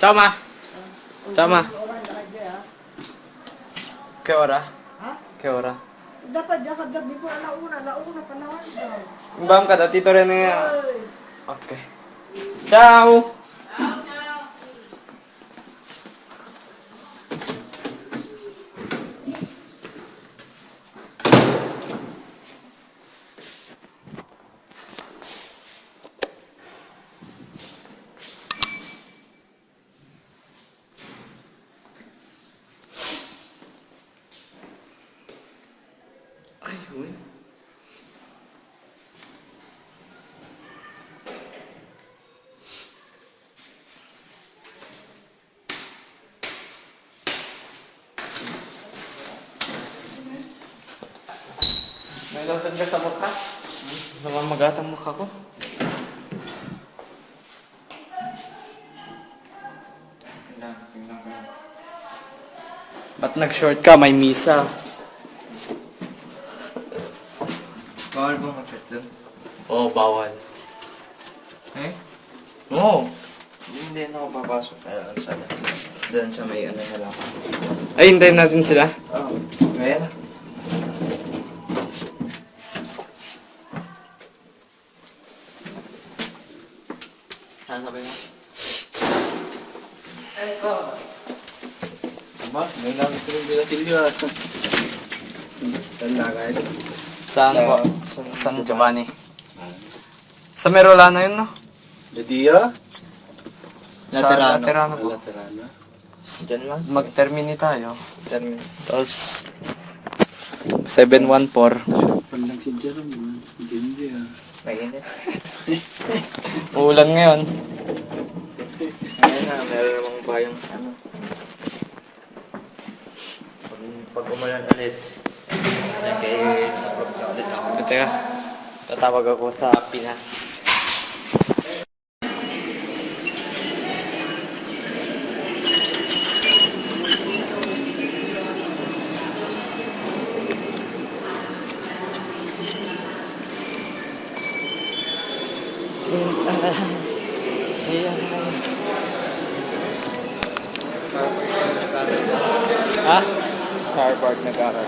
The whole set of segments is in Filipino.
Ciao ma. Ciao ma. Che ora? Ha? Che ora? Dapat jakad di ko alauna panahon daw. Bam ka dati to rin nga. Oy. Okay. Ciao. Ay, uy. May lotion ka sa mukha? Namamagat ang mukha ko. Tingnan ko. Ba't nag-short ka? May misa. Bawal ba mag-short doon? Oo, bawal. Eh? Oo. Hindi na ako papasok. Doon sa may ano na lang. Ay, hintayin natin sila. Oo. Ngayon na. Sasabi mo? Ay ko! Aba, may namin ko yung Bilasilyo ah. Tanda ka ito. Saan po? San San Giovanni. Sa Merolano yun, no? Lydia? Sa Laterano po. Laterano. Diyan lang. Mag-termini tayo. Termin. Tapos, 714. Panlang si Jerome. Hindi ah. Mainit. Uulan ngayon. Ayun na, meron namang bayang ano. Pag umulan ulit, nag-i-support na ulit ako. Teka, tatawag ako sa Pinas. Ha? Harvard nag-aaral.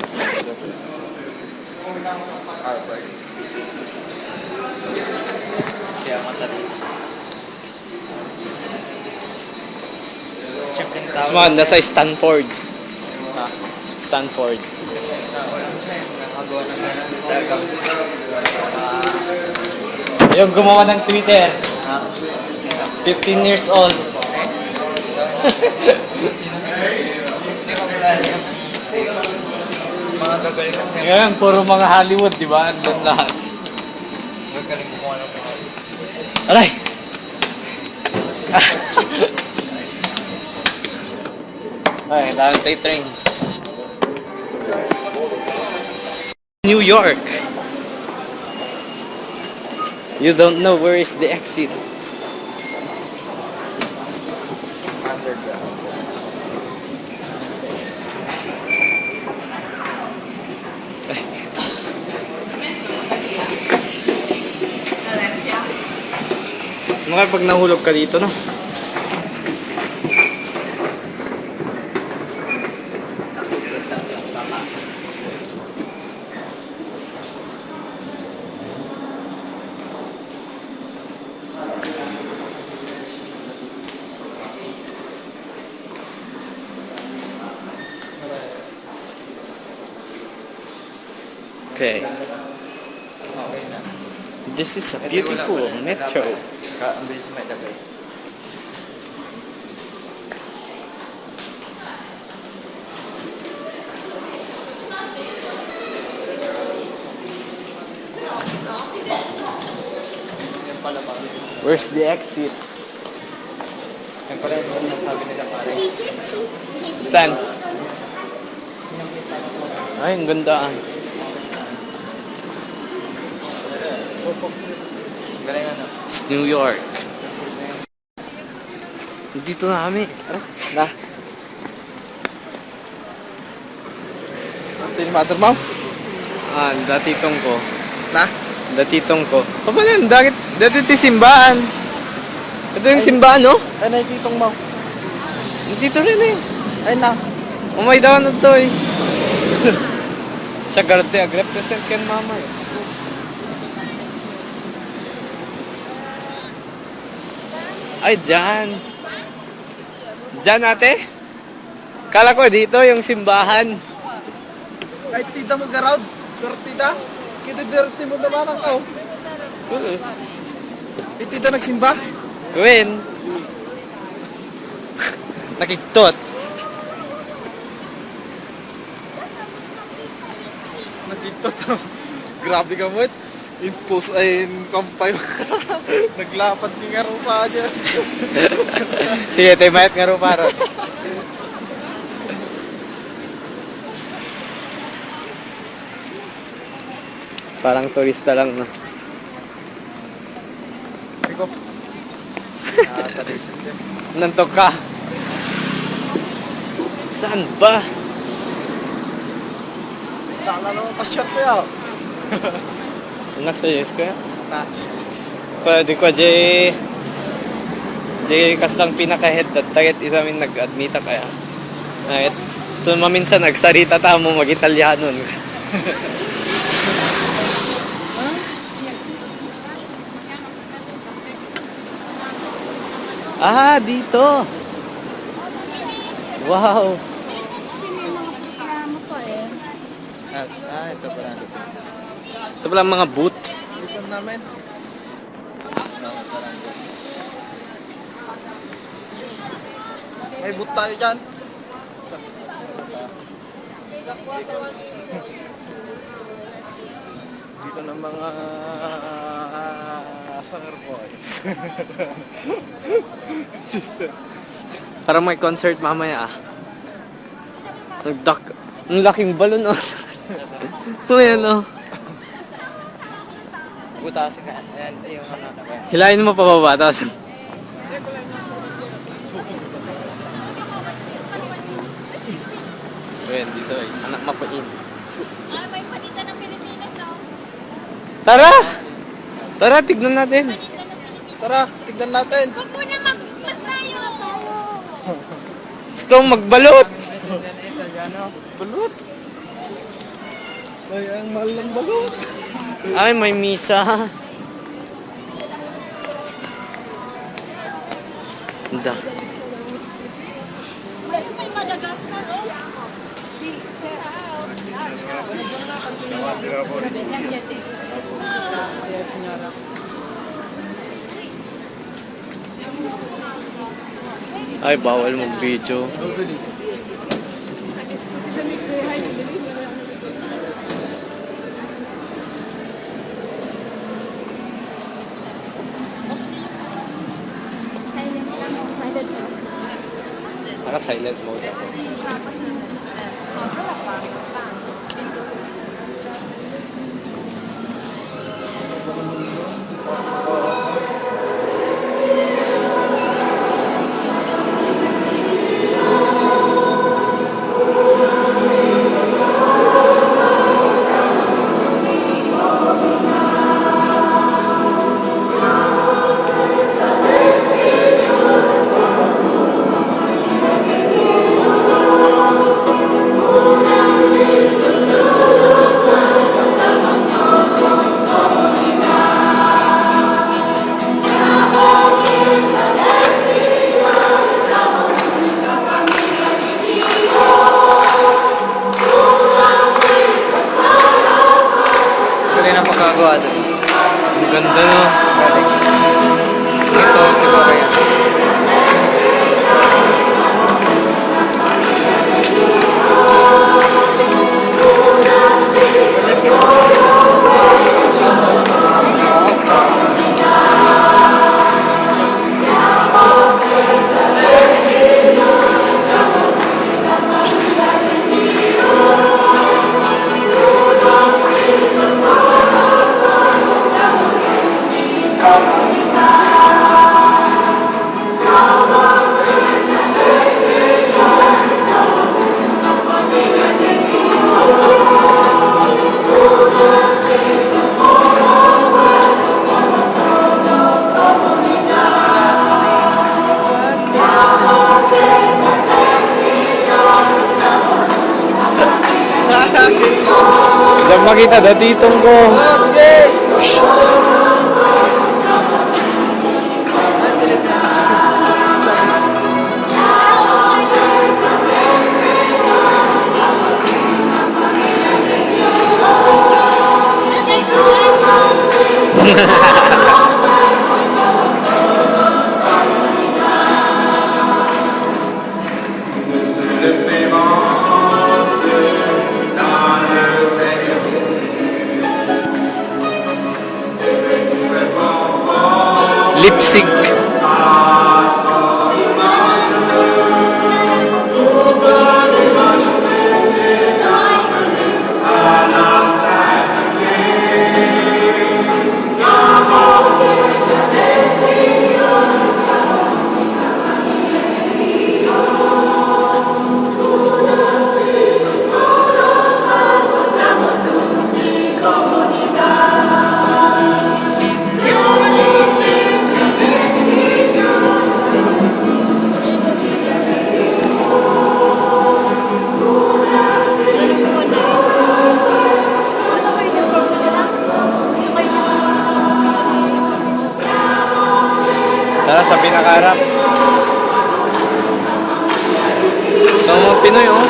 Harvard. Kaya matalino. Siyempre yung tao. Usman, nasa Stanford. Ha? Stanford. Walang siya yung nakagawa ng gano'n. Talagang Yung gumawa ng Twitter. ha? 15 years old. Hindi ko kilala yung mga gagaling ng tempo. Ngayon, puro mga Hollywood, di ba? Andun lahat. Gagaling ko kung ano pa. Aray! Ay, kailangan tayo train. New York. You don't know where is the exit. Underground. Mga pag nahulog ka dito, no? Okay. Okay na. This is a beautiful metro. Ang bilis may lagay. Yan pala ba? Where's the exit? Yan pala yung nasabi nila pare. Saan? Ay, ang ganda. So, galing ano? It's New York. Dito na kami. Na. Ito yung mother mom? Ah, datitong ko. Na? Datitong ko. O ba yan? Dati simbahan. Ito yung simbahan, no? Ano yung titong mom? Dito rin eh. Ay na. Umay daw ano to eh. Sa garde, represent kan mama eh. Ay, dyan. Dyan ate? Kala ko dito yung simbahan. Kahit tita mo garaw. Pero tita, kita dirty mo naman ang kao. Tita nagsimba? Gawin. Nakiktot. Nakita to. Grabe ka mo. Impose ay kampay. Naglapat si nga rupa dyan. Sige, tayo mayat nga rin parang. Parang turista lang, no? Ikaw. Tradition dyan. Nantok ka. Saan ba? Naalala mo pa shot ko yaw. Nasa yes ko yan. Ta. Pwede ko, kaslang pinaka-head at tagit isa min nag-admita kaya. Kahit ito maminsan nagsarita ta mo mag-Italiano. Ah, dito. Wow. Ito pala. Ito pala ang mga boot. Ito namin. May boot tayo dyan. Dito ng mga sanger boys. Parang may concert mamaya ah. Ang laking balon oh. Ayan oh. Butasin ka. Ayan, yung ano na ba? Hilahin mo pa baba tapos. Ayan dito eh. Anak mapain. Ah, may panita ng Pilipinas, oh. Tara! Tara, tignan natin. Panita ng Pilipinas. Tara, tignan natin. Huwag mo na magmas tayo. Gusto mong magbalot. Italiano. Balut. Ay, ang mahal ng balut. Ay, may misa. Ganda. May Madagascar, oh. Ay, bawal mag-video. Naka-silent mode ako. Galing na pagkagawa doon. Ang ganda no. Galing. Ito siguro yan. makita datitong ko. Oh, sige! Lipsig. Tara sa pinakaharap. Ito ang mga Pinoy, oh.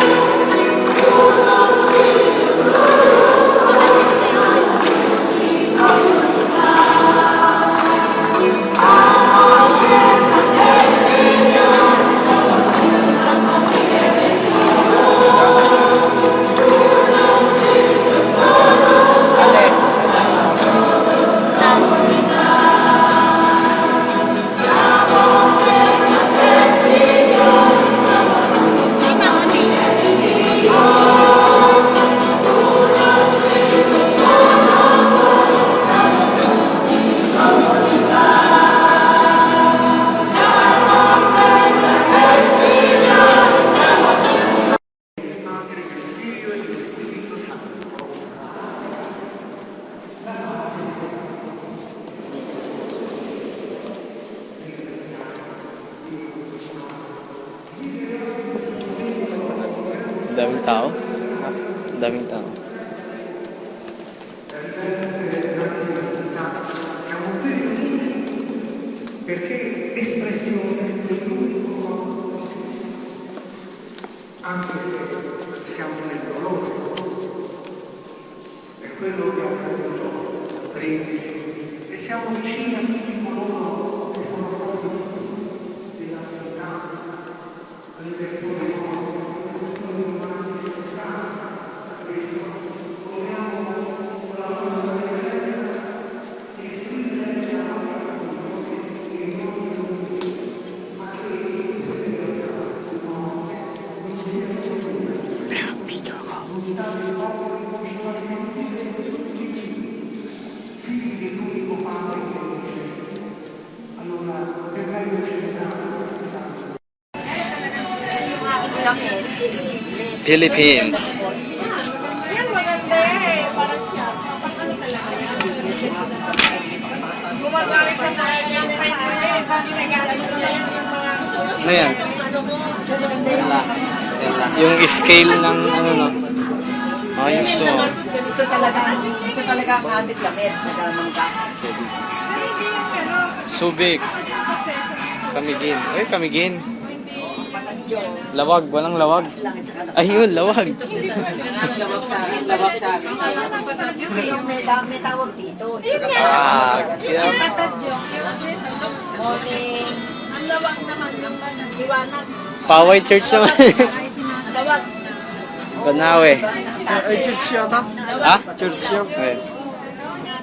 Daming tao. Daming tao. Perché espressione dell'unico anche se siamo nel dolore, per quello che ho voluto prendersi e siamo vicini a tutti coloro che sono stati della verità, alle persone che sono rimasti separate, spesso proviamo la nostra presenza e si rende la nostra comunione e i nostri limiti, ma che l'unità del popolo ci fa sentire tutti figli dell'unico Padre che è in cielo. Allora, per meglio celebrare questi santi. Philippines. Yan, maganda eh. Parang siya. Ano talaga? Gumagalit ka na yan sa akin. Ginagamit ko na yung mga susi. Ano yan? Ano mo? Yung scale ng ano, no? Ayos to. Ito talaga ang ating gamit na ng gas. Subic. Kamigin. Ay, kamigin. Panadyo. Lawag. Walang lawag. Gas lang at saka Ayun, lawag. lawag sa akin, lawag sa akin. Yung may tawag dito. Ah, kaya... Morning. Ang lawak naman yung liwanag. Paway Church naman. Lawak. Banawe. Ay, church yata. Ha? Church yun. Okay.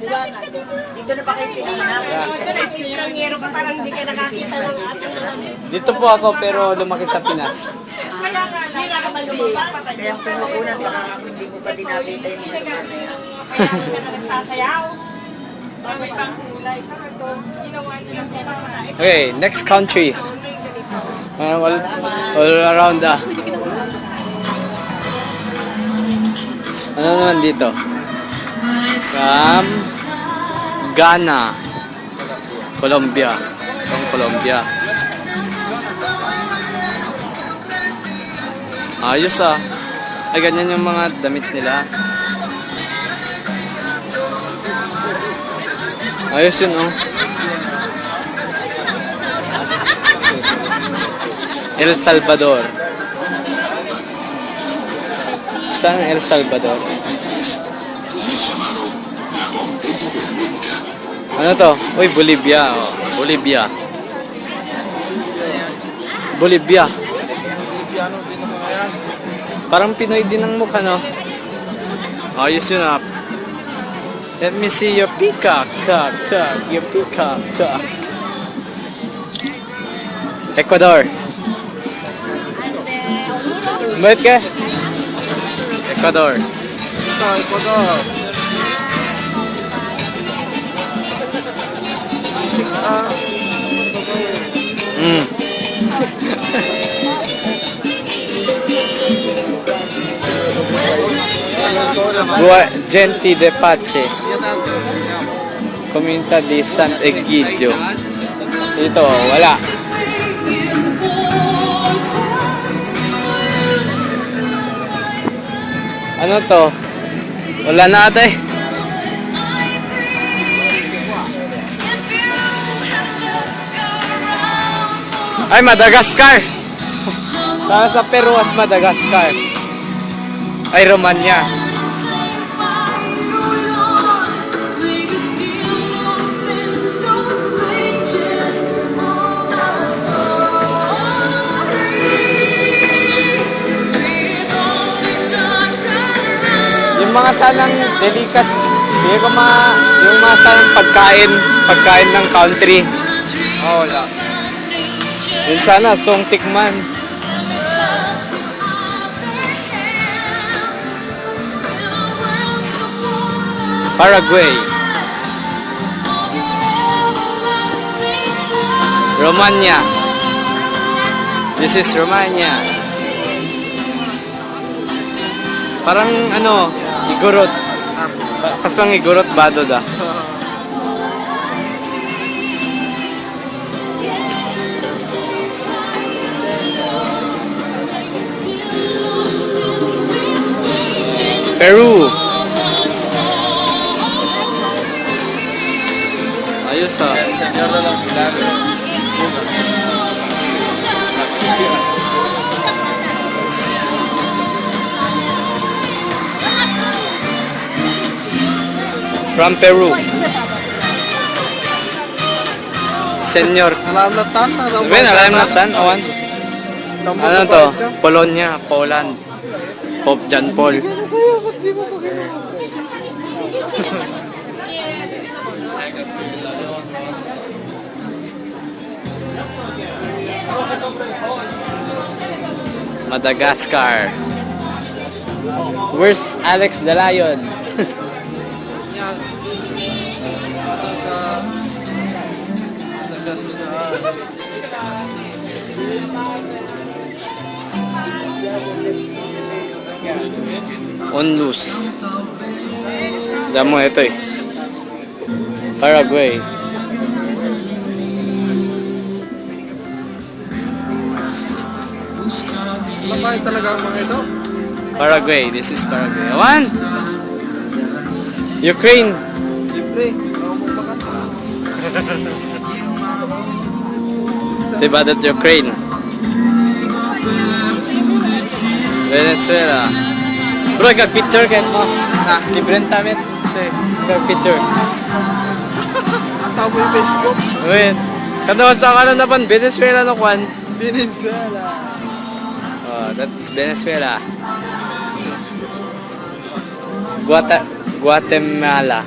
Liwanag. Dito na pa kayo Pilipinas. Estrangero ka parang hindi ka nakakita ng ating Dito po ako pero lumaki sa Pinas. Kaya nga, hindi ka man lumabas. Kaya ang pinukunan baka hindi ko pa dinakita yung mga lugar na yan. Kaya ka na nagsasayaw. May pangkulay. Parang ito, ginawa nilang para Okay, next country. All around Ano naman dito? From Ghana. Colombia. From Colombia. Ayos ah. Ay, ganyan yung mga damit nila. Ayos yun, oh. El Salvador. Saan ang El Salvador? Ano to? Uy, Bolivia. Oh. Bolivia. Bolivia. Piano din ang mga yan. Parang Pinoy din ang mukha, no? Ayos yun, ah. Let me see your peacock, your peacock, Ecuador. Ba't ka? Ecuador. Ito, Ecuador. Mm. Genti de Pace. Comunità di Sant'Egidio. Ito, wala. Ano to? Wala na ata eh. Ay, Madagascar! Para sa Peru at Madagascar. Ay, Romania. Yung mga sanang delikas, yung mga sanang pagkain ng country. Oh, wala. Yun sana, song tikman. Paraguay. Romania. This is Romania. Parang ano, igorot. Kaslang igorot badod ah. Peru. Ayos ah. From Peru. Senyor. Nalamlatan. Ben, alam natin, awan. Ano to? Polonia, Poland. Pope John Paul. Madagascar. Where's Alex the Lion? Onlus. Diyan mo ito eh. Paraguay. Lakay talaga ang mga ito. Paraguay. This is Paraguay. Awan! Ukraine. Libre. Ako mong baka. Diba that Ukraine? Venezuela. Bro, kag-picture kahit mo. Libre sa amin. Kag-picture. Tama yung Facebook. Wait. Kanda sa kanan na pan, Venezuela no kwan. Venezuela. Oh, that's Venezuela. Guatemala.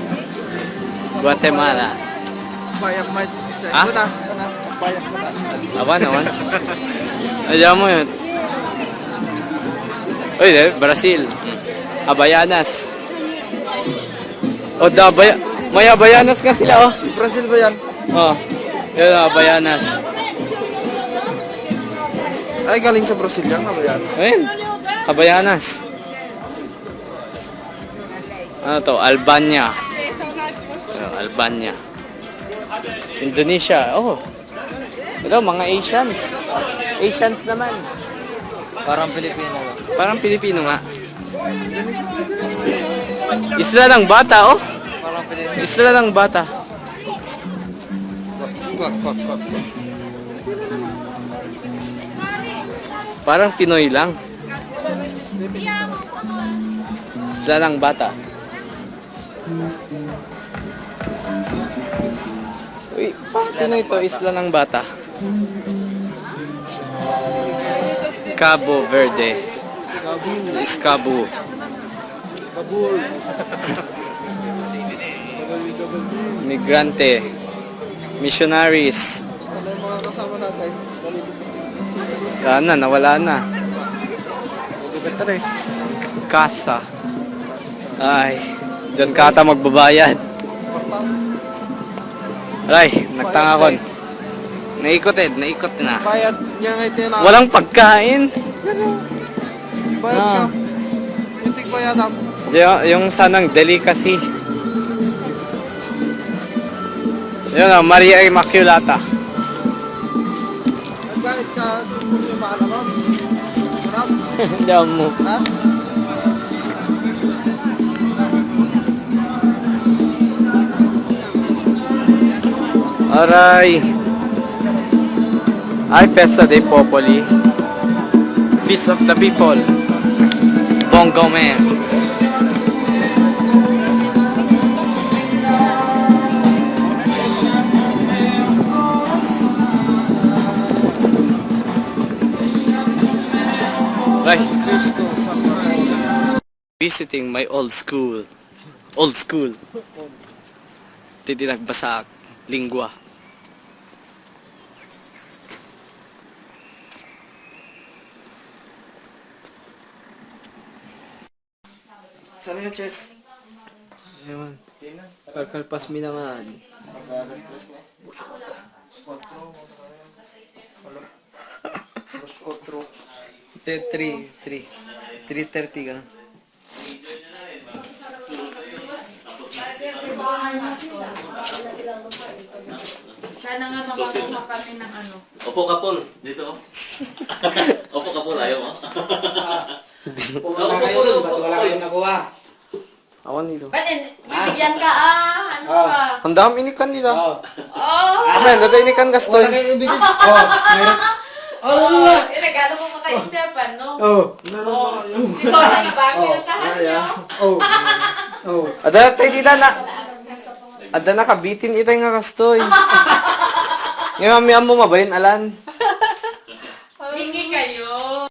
Guatemala. Bayak mat. Ah? Ito na. Bayak mat. Awan. Ayan mo yun. Uy, Brazil. Abayanas. O, may Abayanas nga sila, oh. Brazil ba yan? Oh, yun, Abayanas. Ay, galing sa Brazil yan. Ano ba yan? Ayun, Abayanas. Ano to? Albania. Albania. Indonesia. Oh. Ito, mga Asians. Asians naman. Parang Pilipino. Parang Pilipino nga. Isla ng bata, oh. Parang Pilipino. Isla ng bata. Kwak, kwak, kwak. Parang Pinoy lang. Sila lang bata. Uy, parang Pinoy to, isla ng bata. Cabo Verde. Is Cabo. Kabul. Migrante. Missionaries. Ano yung mga kasama natin? Wala na, nawala na. Balikan eh. Casa. Ay, dyan ka ata magbabayad. Aray, nagtanga ko. Naikot na. Bayad niya nga ito Walang pagkain. Yan o. Bayad ka. Ah. Yung tigbayadam. Yung sanang delicacy. Yun o, Maria Immaculata. Nagbayad ka kung yung maalamang. Kurang. Diyan mo. Ha? Aray. Ay, Festa dei Popoli. Feast of the People. Bongo Man. Right. Cristo sa Visiting my old school. Old school. Titinagbasak. Lingwa. Saan yung chess? Ewan. Kalkalpas mi naman. Mag-alas-tres na. Alas 4. 3:30 ka. Sana nga makakuha kami ng ano. Opo, Kapol. Dito. Opo, Kapol. Ayaw mo. Pumunta kayo dun, ba't wala kayong nakuha? Awan dito. Ba't bibigyan ka Ano ka? Ang dami inikan nila. Oh. Oh! Amen, dito inikan gastoy. Wala kayong ibigay. Oh, meron. Allah! Regalo mo pa kay Stefan, no? Oh, meron pa kayo. Di ba na iba? Pinuntahan niyo. Oh. Oh. Ada tayo dito na. Ada nakabitin itay nga gastoy. Ngayon mo mabalin alan. Hingi kayo.